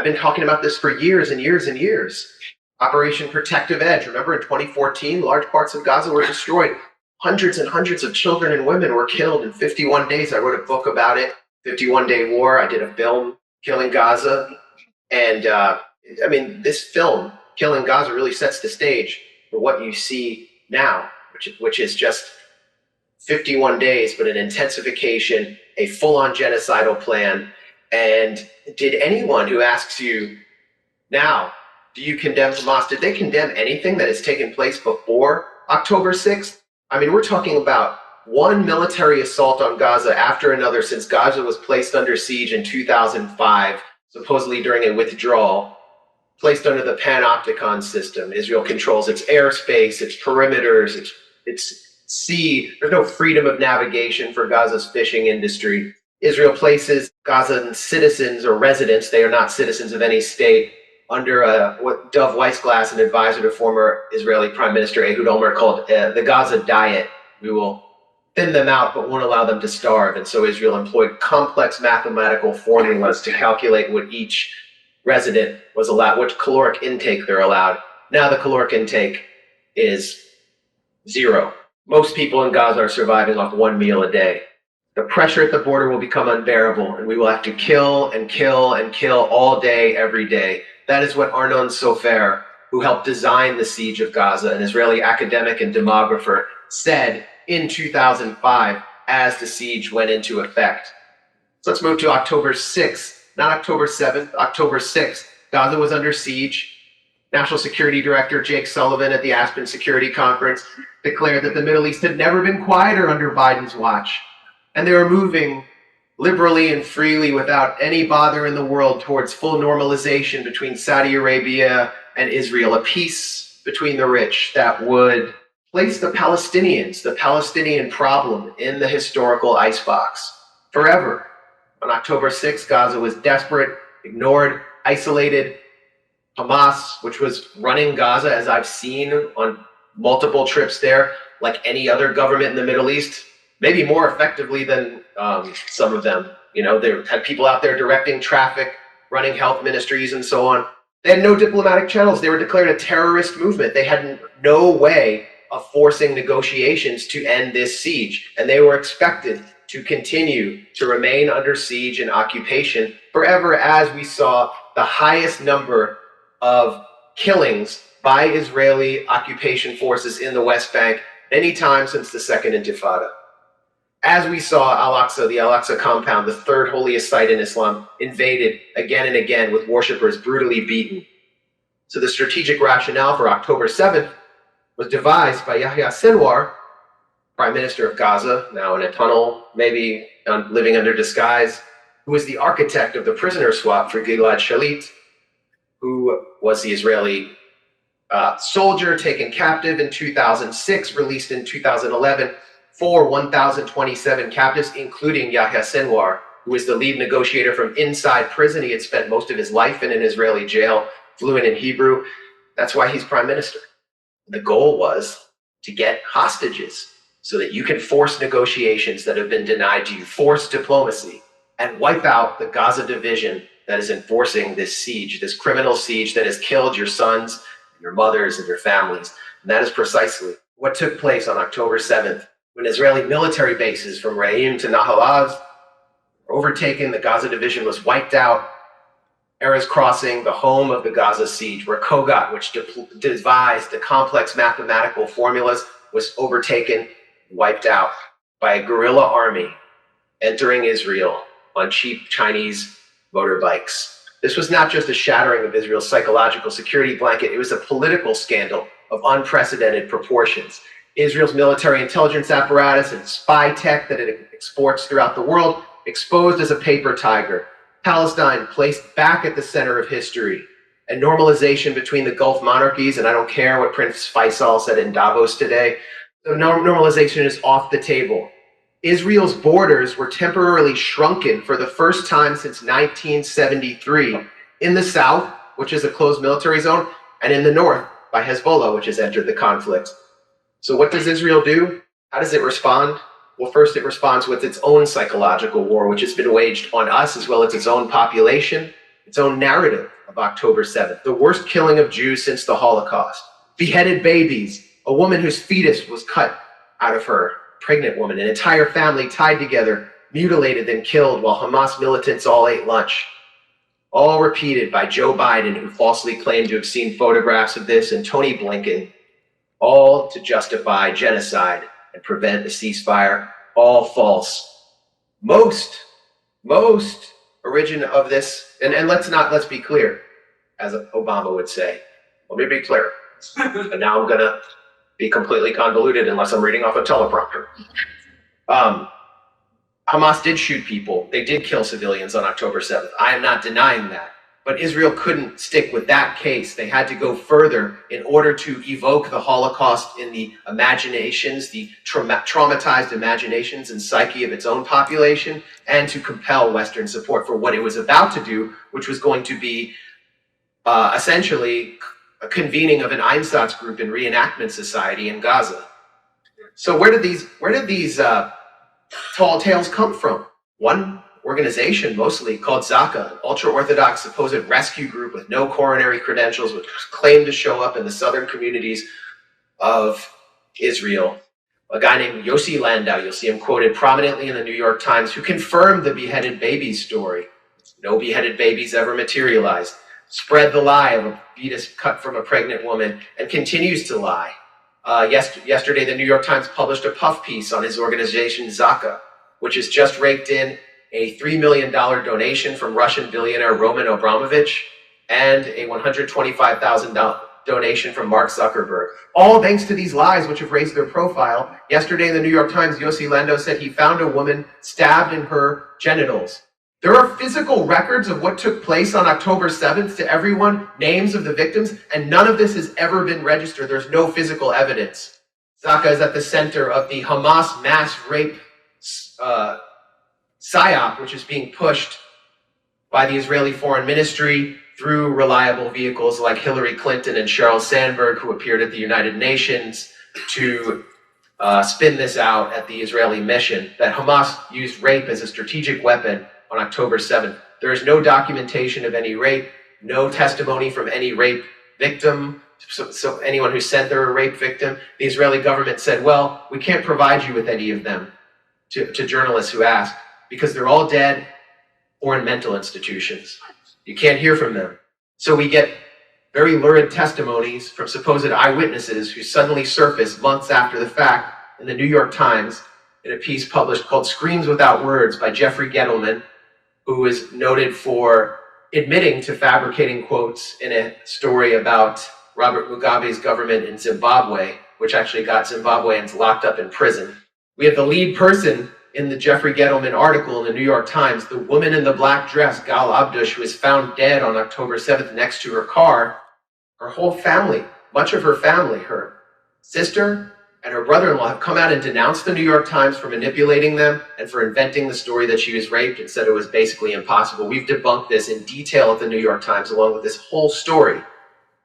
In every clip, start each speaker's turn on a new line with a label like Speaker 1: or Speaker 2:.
Speaker 1: been talking about this for years and years and years. Operation Protective Edge. Remember in 2014, large parts of Gaza were destroyed. Hundreds and hundreds of children and women were killed in 51 days. I wrote a book about it, 51-Day War. I did a film, Killing Gaza. And this film, Killing Gaza, really sets the stage for what you see now, which is just 51 days, but an intensification, a full-on genocidal plan. And did anyone who asks you now, do you condemn Hamas? Did they condemn anything that has taken place before October 6th? I mean, we're talking about one military assault on Gaza after another since Gaza was placed under siege in 2005, supposedly during a withdrawal, placed under the Panopticon system. Israel controls its airspace, its perimeters, its sea. There's no freedom of navigation for Gaza's fishing industry. Israel places Gazan citizens or residents, they are not citizens of any state, under what Dov Weissglass, an advisor to former Israeli Prime Minister Ehud Olmert, called the Gaza diet. We will thin them out, but won't allow them to starve. And so Israel employed complex mathematical formulas to calculate what each resident was allowed, what caloric intake they're allowed. Now the caloric intake is 0. Most people in Gaza are surviving off 1 meal a day. The pressure at the border will become unbearable, and we will have to kill and kill and kill all day, every day. That is what Arnon Sofer, who helped design the siege of Gaza, an Israeli academic and demographer, said in 2005 as the siege went into effect. So let's move to October 6th, not October 7th, October 6th. Gaza was under siege. National Security Director Jake Sullivan at the Aspen Security Conference declared that the Middle East had never been quieter under Biden's watch. And they were moving liberally and freely without any bother in the world towards full normalization between Saudi Arabia and Israel, a peace between the rich that would place the Palestinians, the Palestinian problem, in the historical icebox forever. On October 6th, Gaza was desperate, ignored, isolated. Hamas, which was running Gaza, as I've seen on multiple trips there, like any other government in the Middle East, maybe more effectively than some of them. You know, they had people out there directing traffic, running health ministries and so on. They had no diplomatic channels. They were declared a terrorist movement. They had no way of forcing negotiations to end this siege. And they were expected to continue to remain under siege and occupation forever, as we saw the highest number of killings by Israeli occupation forces in the West Bank any time since the Second Intifada. As we saw Al-Aqsa, the Al-Aqsa compound, the third holiest site in Islam, invaded again and again with worshippers brutally beaten. So the strategic rationale for October 7th was devised by Yahya Sinwar, Prime Minister of Gaza, now in a tunnel, maybe living under disguise, who was the architect of the prisoner swap for Gilad Shalit, who was the Israeli soldier taken captive in 2006, released in 2011, for 1,027 captives, including Yahya Sinwar, who was the lead negotiator from inside prison. He had spent most of his life in an Israeli jail, fluent in Hebrew. That's why he's prime minister. The goal was to get hostages so that you can force negotiations that have been denied to you, force diplomacy, and wipe out the Gaza division that is enforcing this siege, this criminal siege that has killed your sons, your mothers, and your families. And that is precisely what took place on October 7th, when Israeli military bases from Re'im to Nahal Oz were overtaken. The Gaza division was wiped out. Erez Crossing, the home of the Gaza siege, where Kogat, which devised the complex mathematical formulas, was overtaken, wiped out by a guerrilla army entering Israel on cheap Chinese motorbikes. This was not just a shattering of Israel's psychological security blanket, it was a political scandal of unprecedented proportions. Israel's military intelligence apparatus and spy tech that it exports throughout the world exposed as a paper tiger. Palestine placed back at the center of history, and normalization between the Gulf monarchies, and I don't care what Prince Faisal said in Davos today, the normalization is off the table. Israel's borders were temporarily shrunken for the first time since 1973 in the south, which is a closed military zone, and in the north by Hezbollah, which has entered the conflict. So what does Israel do? How does it respond? Well, first it responds with its own psychological war, which has been waged on us as well as its own population. its own narrative of October 7th, the worst killing of Jews since the Holocaust. Beheaded babies, a woman whose fetus was cut out of her, pregnant woman, an entire family tied together, mutilated and killed while Hamas militants all ate lunch. All repeated by Joe Biden, who falsely claimed to have seen photographs of this, and Tony Blinken, all to justify genocide and prevent the ceasefire. All false. Most origin of this, and let's be clear, as Obama would say. Let me be clear. And now I'm gonna be completely convoluted unless I'm reading off a teleprompter. Hamas did shoot people. They did kill civilians on October 7th. I am not denying that. But Israel couldn't stick with that case. They had to go further in order to evoke the Holocaust in the imaginations, the traumatized imaginations and psyche of its own population, and to compel Western support for what it was about to do, which was going to be essentially a convening of an Einsatz group in reenactment society in Gaza. So where did these tall tales come from? One organization, mostly called Zaka, an ultra-Orthodox supposed rescue group with no coronary credentials, which claimed to show up in the southern communities of Israel. A guy named Yossi Landau, you'll see him quoted prominently in the New York Times, who confirmed the beheaded babies story. No beheaded babies ever materialized. Spread the lie of a fetus cut from a pregnant woman, and continues to lie. Yesterday, the New York Times published a puff piece on his organization, Zaka, which has just raked in a $3 million donation from Russian billionaire Roman Abramovich and a $125,000 donation from Mark Zuckerberg. All thanks to these lies, which have raised their profile. Yesterday in the New York Times, Yossi Landau said he found a woman stabbed in her genitals. There are physical records of what took place on October 7th to everyone, names of the victims, and none of this has ever been registered. There's no physical evidence. Zaka is at the center of the Hamas mass rape psyop, which is being pushed by the Israeli Foreign Ministry through reliable vehicles like Hillary Clinton and Sheryl Sandberg, who appeared at the United Nations to spin this out at the Israeli mission, that Hamas used rape as a strategic weapon on October 7th. There is no documentation of any rape, no testimony from any rape victim, so anyone who said they're a rape victim. The Israeli government said, well, we can't provide you with any of them, to journalists who asked, because they're all dead or in mental institutions. You can't hear from them. So we get very lurid testimonies from supposed eyewitnesses who suddenly surface months after the fact in the New York Times in a piece published called Screams Without Words by Jeffrey Gettleman, who is noted for admitting to fabricating quotes in a story about Robert Mugabe's government in Zimbabwe, which actually got Zimbabweans locked up in prison. We have the lead person in the Jeffrey Gettleman article in the New York Times, the woman in the black dress, Gal Abdush, who was found dead on October 7th next to her car. Her whole family, much of her family, her sister and her brother-in-law, have come out and denounced the New York Times for manipulating them and for inventing the story that she was raped and said it was basically impossible. We've debunked this in detail at the New York Times, along with this whole story.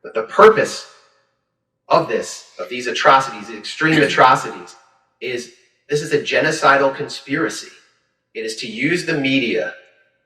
Speaker 1: But the purpose of these atrocities, these extreme atrocities, is this is a genocidal conspiracy. It is to use the media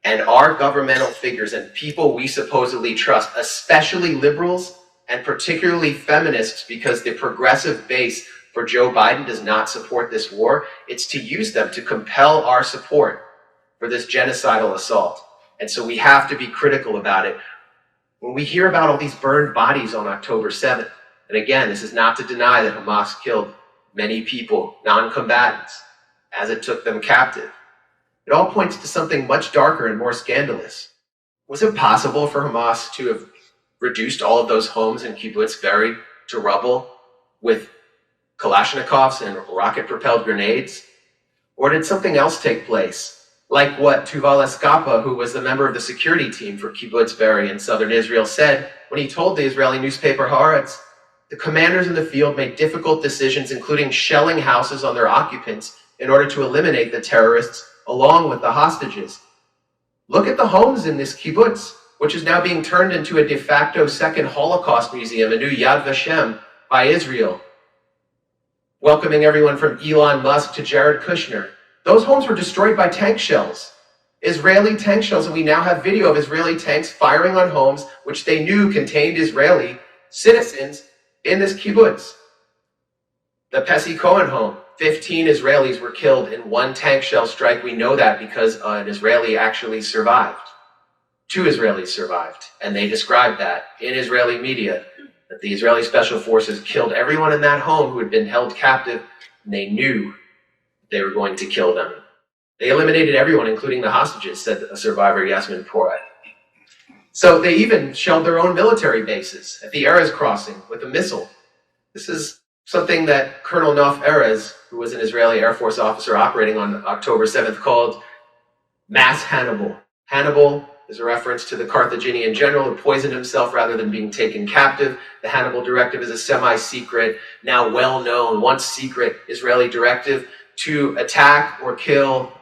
Speaker 1: and our governmental figures and people we supposedly trust, especially liberals and particularly feminists, because the progressive base for Joe Biden does not support this war. It's to use them to compel our support for this genocidal assault. And so we have to be critical about it. When we hear about all these burned bodies on October 7th, and again, this is not to deny that Hamas killed many people, non-combatants, as it took them captive. It all points to something much darker and more scandalous. Was it possible for Hamas to have reduced all of those homes in Kibbutz Be'eri to rubble with Kalashnikovs and rocket-propelled grenades? Or did something else take place? Like what Tuval Eskapa, who was the member of the security team for Kibbutz Be'eri in southern Israel, said when he told the Israeli newspaper Haaretz, the commanders in the field made difficult decisions, including shelling houses on their occupants in order to eliminate the terrorists along with the hostages. Look at the homes in this kibbutz, which is now being turned into a de facto second Holocaust museum, a new Yad Vashem by Israel, welcoming everyone from Elon Musk to Jared Kushner. Those homes were destroyed by tank shells. Israeli tank shells, and we now have video of Israeli tanks firing on homes which they knew contained Israeli citizens in this kibbutz. The Pessi Cohen home, 15 Israelis were killed in one tank shell strike. We know that because an Israeli actually survived. 2 Israelis survived, and they described that in Israeli media, that the Israeli special forces killed everyone in that home who had been held captive, and they knew they were going to kill them. They eliminated everyone, including the hostages, said a survivor, Yasmin Porat. So they even shelled their own military bases at the Erez crossing with a missile. This is something that Colonel Nof Erez, who was an Israeli Air Force officer operating on October 7th, called mass Hannibal. Hannibal is a reference to the Carthaginian general who poisoned himself rather than being taken captive. The Hannibal Directive is a semi-secret, now well-known, once secret Israeli directive to attack or kill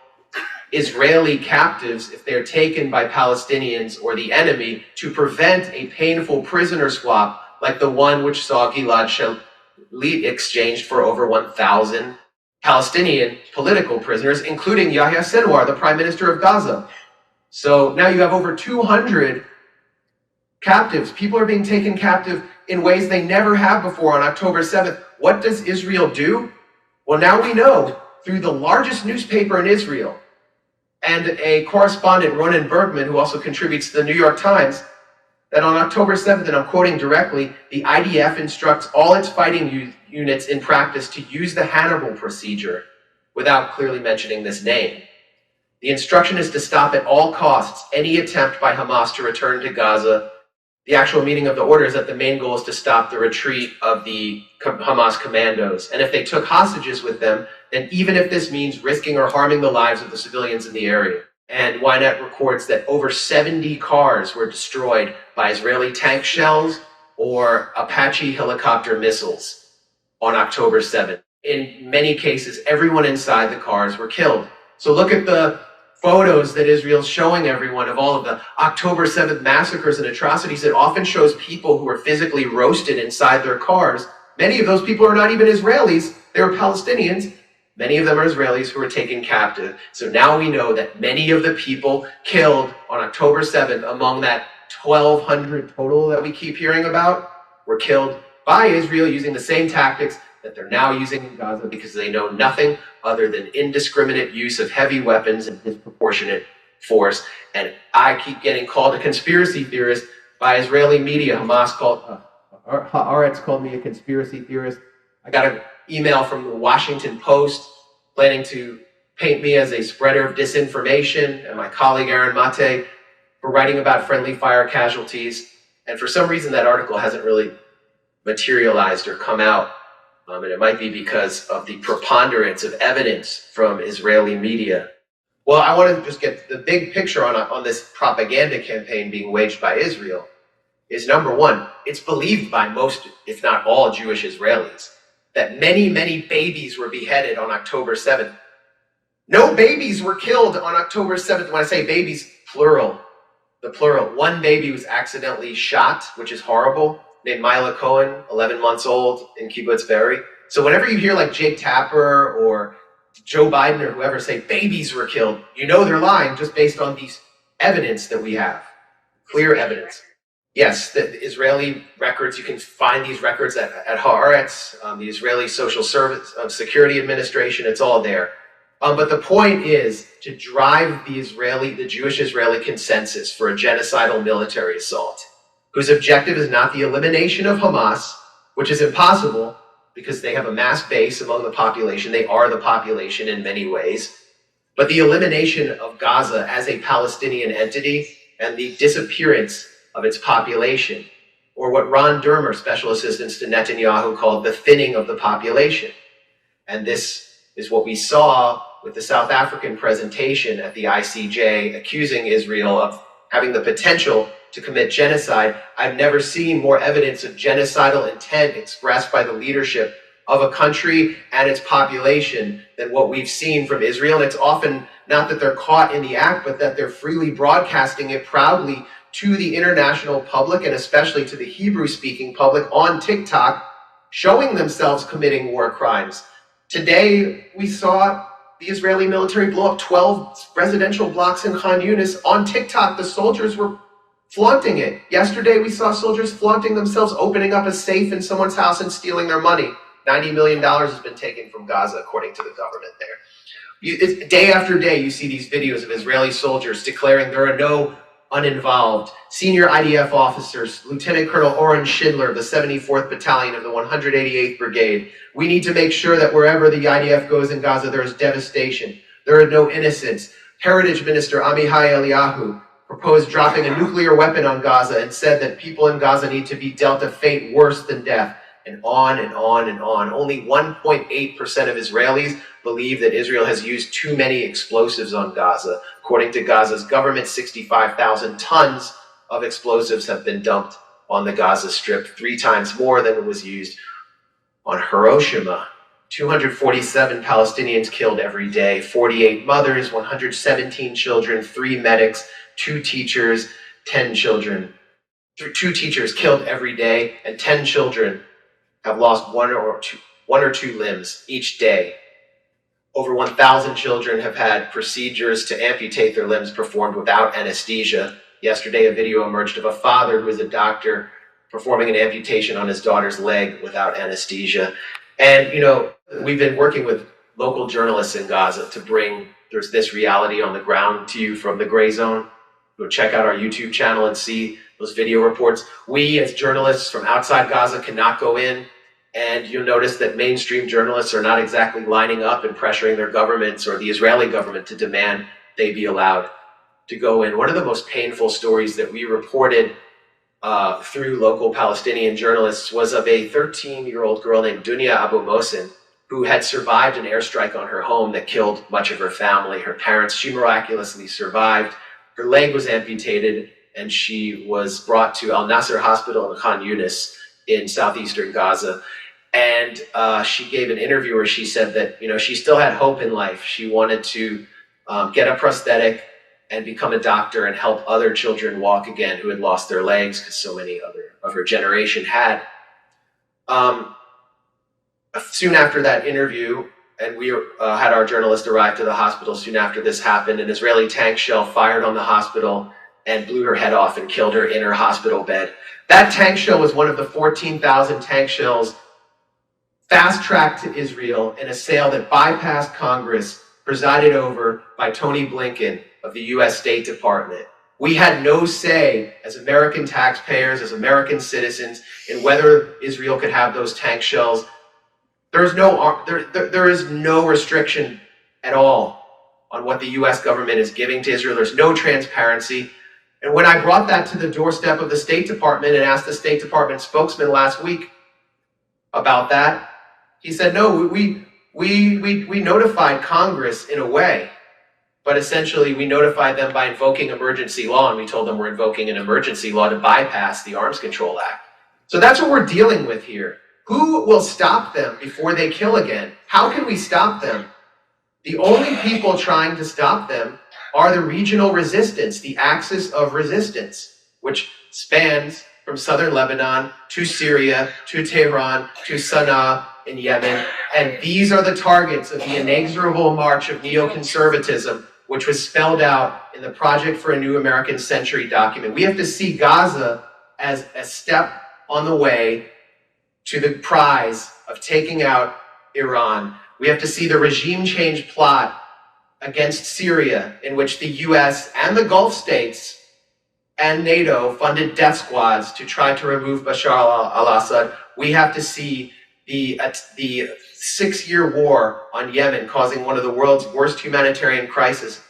Speaker 1: Israeli captives if they're taken by Palestinians or the enemy, to prevent a painful prisoner swap like the one which saw Gilad Shalit exchanged for over 1,000 Palestinian political prisoners, including Yahya Sinwar, the prime minister of Gaza. So now you have over 200 captives. People are being taken captive in ways they never have before on October 7th. What does Israel do? Well, now we know through the largest newspaper in Israel and a correspondent, Ronan Bergman, who also contributes to the New York Times, that on October 7th, and I'm quoting directly, the IDF instructs all its fighting units in practice to use the Hannibal procedure without clearly mentioning this name. The instruction is to stop at all costs any attempt by Hamas to return to Gaza. The actual meaning of the order is that the main goal is to stop the retreat of the Hamas commandos. And if they took hostages with them, then even if this means risking or harming the lives of the civilians in the area. And Ynet records that over 70 cars were destroyed by Israeli tank shells or Apache helicopter missiles on October 7th. In many cases, everyone inside the cars were killed. So look at the photos that Israel's showing everyone of all of the October 7th massacres and atrocities. It often shows people who were physically roasted inside their cars. Many of those people are not even Israelis, they were Palestinians. Many of them are Israelis who were taken captive. So now we know that many of the people killed on October 7th, among that 1,200 total that we keep hearing about, were killed by Israel using the same tactics that they're now using in Gaza, because they know nothing other than indiscriminate use of heavy weapons and disproportionate force. And I keep getting called a conspiracy theorist by Israeli media. Haaretz called me a conspiracy theorist. I got an email from the Washington Post planning to paint me as a spreader of disinformation, and my colleague Aaron Mate for writing about friendly fire casualties. And for some reason, that article hasn't really materialized or come out. And it might be because of the preponderance of evidence from Israeli media. Well, I want to just get the big picture on this propaganda campaign being waged by Israel. Is number one, it's believed by most, if not all, Jewish Israelis that many, many babies were beheaded on October 7th. No babies were killed on October 7th. When I say babies, plural, the plural. One baby was accidentally shot, which is horrible, named Mila Cohen, 11 months old, in Kibbutz Be'eri. So whenever you hear like Jake Tapper or Joe Biden or whoever say babies were killed, you know they're lying just based on these evidence that we have, clear evidence. Yes, the Israeli records, you can find these records at Haaretz, the Israeli Social Service Security Administration, it's all there. But the point is to drive the Jewish Israeli consensus for a genocidal military assault, whose objective is not the elimination of Hamas, which is impossible because they have a mass base among the population. They are the population in many ways, but the elimination of Gaza as a Palestinian entity and the disappearance of its population, or what Ron Dermer, special assistant to Netanyahu, called the thinning of the population. And this is what we saw with the South African presentation at the ICJ, accusing Israel of having the potential to commit genocide. I've never seen more evidence of genocidal intent expressed by the leadership of a country and its population than what we've seen from Israel. And it's often not that they're caught in the act, but that they're freely broadcasting it proudly to the international public, and especially to the Hebrew-speaking public on TikTok, showing themselves committing war crimes. Today, we saw the Israeli military blew up 12 residential blocks in Khan Yunis. On TikTok, the soldiers were flaunting it. Yesterday, we saw soldiers flaunting themselves, opening up a safe in someone's house and stealing their money. $90 million has been taken from Gaza, according to the government there. Day after day, you see these videos of Israeli soldiers declaring there are no uninvolved. Senior IDF officers, Lieutenant Colonel Oren Schindler of the 74th Battalion of the 188th Brigade. We need to make sure that wherever the IDF goes in Gaza, there is devastation. There are no innocents. Heritage Minister Amihai Eliyahu proposed dropping a nuclear weapon on Gaza and said that people in Gaza need to be dealt a fate worse than death. And on and on and on. Only 1.8% of Israelis believe that Israel has used too many explosives on Gaza. According to Gaza's government, 65,000 tons of explosives have been dumped on the Gaza Strip, 3 times more than was used on Hiroshima. 247 Palestinians killed every day, 48 mothers, 117 children, 3 medics, 2 teachers, 10 children. 2 teachers killed every day, and 10 children have lost one or two limbs each day. Over 1,000 children have had procedures to amputate their limbs performed without anesthesia. Yesterday, a video emerged of a father who is a doctor performing an amputation on his daughter's leg without anesthesia. And, we've been working with local journalists in Gaza to bring this reality on the ground to you from the gray zone. Go check out our YouTube channel and see those video reports. We, as journalists from outside Gaza, cannot go in, and you'll notice that mainstream journalists are not exactly lining up and pressuring their governments or the Israeli government to demand they be allowed to go in. One of the most painful stories that we reported through local Palestinian journalists was of a 13-year-old girl named Dunya Abu Mohsin, who had survived an airstrike on her home that killed much of her family. Her parents, she miraculously survived. Her leg was amputated, and she was brought to Al Nasser Hospital in Khan Yunis in southeastern Gaza. And she gave an interview where she said that, she still had hope in life. She wanted to get a prosthetic and become a doctor and help other children walk again who had lost their legs, because so many other of her generation had. Soon after that interview, and we had our journalist arrive to the hospital soon after this happened, an Israeli tank shell fired on the hospital and blew her head off and killed her in her hospital bed. That tank shell was one of the 14,000 tank shells fast-tracked to Israel in a sale that bypassed Congress, presided over by Tony Blinken of the U.S. State Department. We had no say as American taxpayers, as American citizens, in whether Israel could have those tank shells. There is no restriction at all on what the U.S. government is giving to Israel. There's no transparency. And when I brought that to the doorstep of the State Department and asked the State Department spokesman last week about that, he said, no, we notified Congress in a way, but essentially we notified them by invoking emergency law, and we told them we're invoking an emergency law to bypass the Arms Control Act. So that's what we're dealing with here. Who will stop them before they kill again? How can we stop them? The only people trying to stop them are the regional resistance, the axis of resistance, which spans from southern Lebanon to Syria, to Tehran, to Sana'a in Yemen. And these are the targets of the inexorable march of neoconservatism, which was spelled out in the Project for a New American Century document. We have to see Gaza as a step on the way to the prize of taking out Iran. We have to see the regime change plot against Syria, in which the US and the Gulf states and NATO funded death squads to try to remove Bashar al-Assad. We have to see the 6-year war on Yemen, causing one of the world's worst humanitarian crises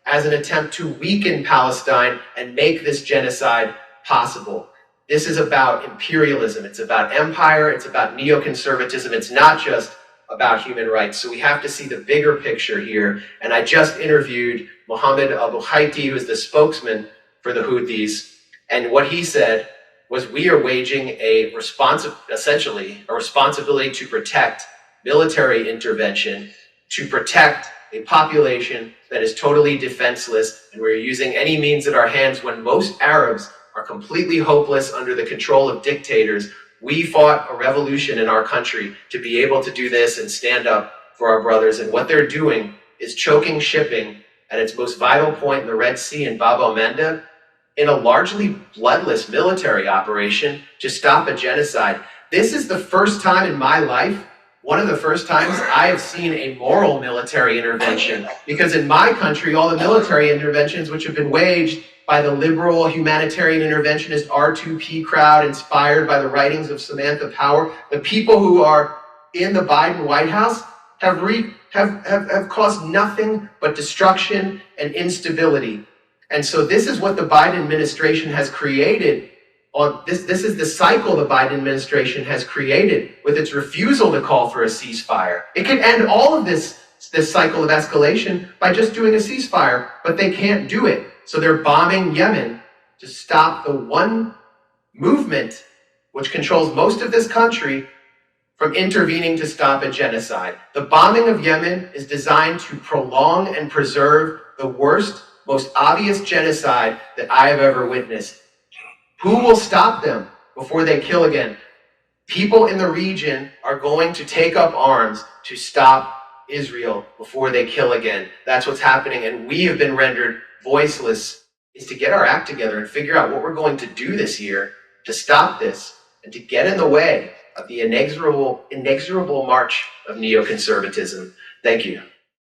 Speaker 1: as an attempt to weaken Palestine and make this genocide possible. This is about imperialism. It's about empire. It's about neoconservatism. It's not just about human rights. So we have to see the bigger picture here. And I just interviewed Mohammed al-Buhaiti, who is the spokesman for the Houthis. And what he said was, we are waging essentially a responsibility to protect military intervention, to protect a population that is totally defenseless. And we're using any means at our hands when most Arabs are completely hopeless under the control of dictators. We fought a revolution in our country to be able to do this and stand up for our brothers, and what they're doing is choking shipping at its most vital point in the Red Sea in Bab el-Mandeb in a largely bloodless military operation to stop a genocide. This is the first time in my life, one of the first times I have seen a moral military intervention, because in my country, all the military interventions which have been waged by the liberal humanitarian interventionist R2P crowd inspired by the writings of Samantha Power, the people who are in the Biden White House have caused nothing but destruction and instability. And so this is what the Biden administration has created. This is the cycle the Biden administration has created with its refusal to call for a ceasefire. It could end all of this cycle of escalation by just doing a ceasefire, but they can't do it. So they're bombing Yemen to stop the one movement which controls most of this country from intervening to stop a genocide. The bombing of Yemen is designed to prolong and preserve the worst, most obvious genocide that I have ever witnessed. Who will stop them before they kill again? People in the region are going to take up arms to stop Israel before they kill again. That's what's happening, and we have been rendered voiceless. Is to get our act together and figure out what we're going to do this year to stop this and to get in the way of the inexorable march of neoconservatism. Thank you.